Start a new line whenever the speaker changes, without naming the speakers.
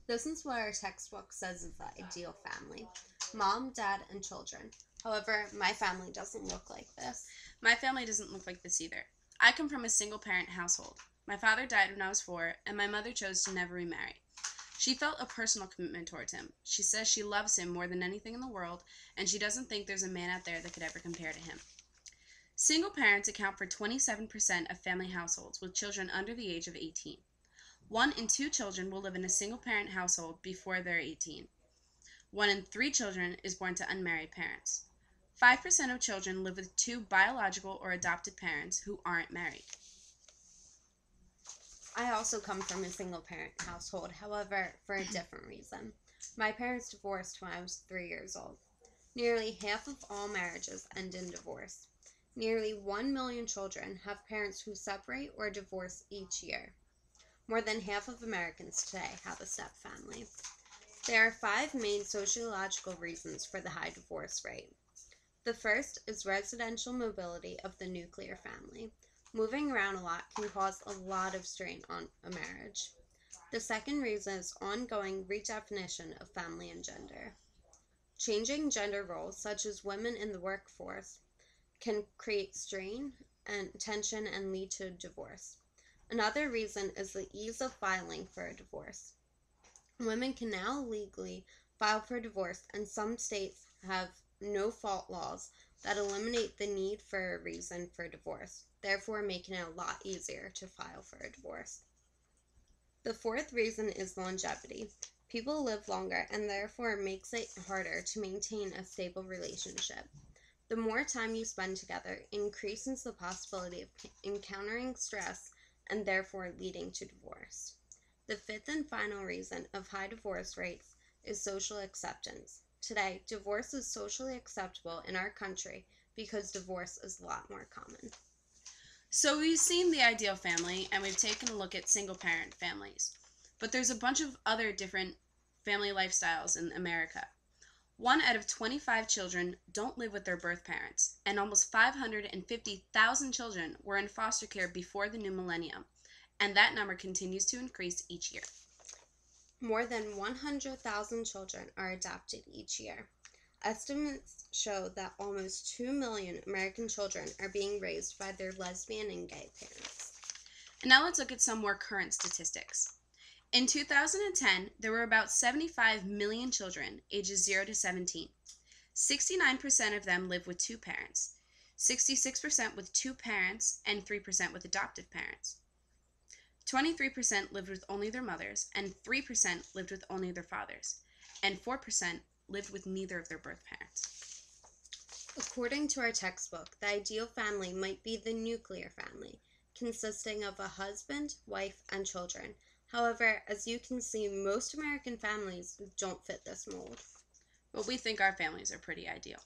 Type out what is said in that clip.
This is what our textbook says is the ideal family: mom, dad, and children. However, my family doesn't look like this.
My family doesn't look like this either. I come from a single parent household. My father died when I was 4, and my mother chose to never remarry. She felt a personal commitment towards him. She says she loves him more than anything in the world, and she doesn't think there's a man out there that could ever compare to him. Single parents account for 27% of family households with children under the age of 18. 1 in 2 children will live in a single parent household before they're 18. 1 in 3 children is born to unmarried parents. 5% of children live with 2 biological or adopted parents who aren't married.
I also come from a single parent household, however, for a different reason. My parents divorced when I was 3 years old. Nearly half of all marriages end in divorce. Nearly 1 million children have parents who separate or divorce each year. More than half of Americans today have a step family. There are 5 main sociological reasons for the high divorce rate. The first is residential mobility of the nuclear family. Moving around a lot can cause a lot of strain on a marriage. The second reason is ongoing redefinition of family and gender. Changing gender roles, such as women in the workforce, can create strain and tension and lead to divorce. Another reason is the ease of filing for a divorce. Women can now legally file for divorce, and some states have no fault laws that eliminate the need for a reason for divorce, therefore making it a lot easier to file for a divorce. The fourth reason is longevity. People live longer, and therefore it makes it harder to maintain a stable relationship. The more time you spend together increases the possibility of encountering stress and therefore leading to divorce. The fifth and final reason of high divorce rates is social acceptance. Today, divorce is socially acceptable in our country because divorce is a lot more common.
So we've seen the ideal family and we've taken a look at single parent families. But there's a bunch of other different family lifestyles in America. 1 out of 25 children don't live with their birth parents, and almost 550,000 children were in foster care before the new millennium, and that number continues to increase each year.
More than 100,000 children are adopted each year. Estimates show that almost 2 million American children are being raised by their lesbian and gay parents.
And now let's look at some more current statistics. In 2010, there were about 75 million children ages 0 to 17. 69% of them live with 2 parents, 66% with 2 parents, and 3% with adoptive parents. 23% lived with only their mothers, and 3% lived with only their fathers, and 4% lived with neither of their birth parents.
According to our textbook, the ideal family might be the nuclear family, consisting of a husband, wife, and children. However, as you can see, most American families don't fit this mold.
But we think our families are pretty ideal.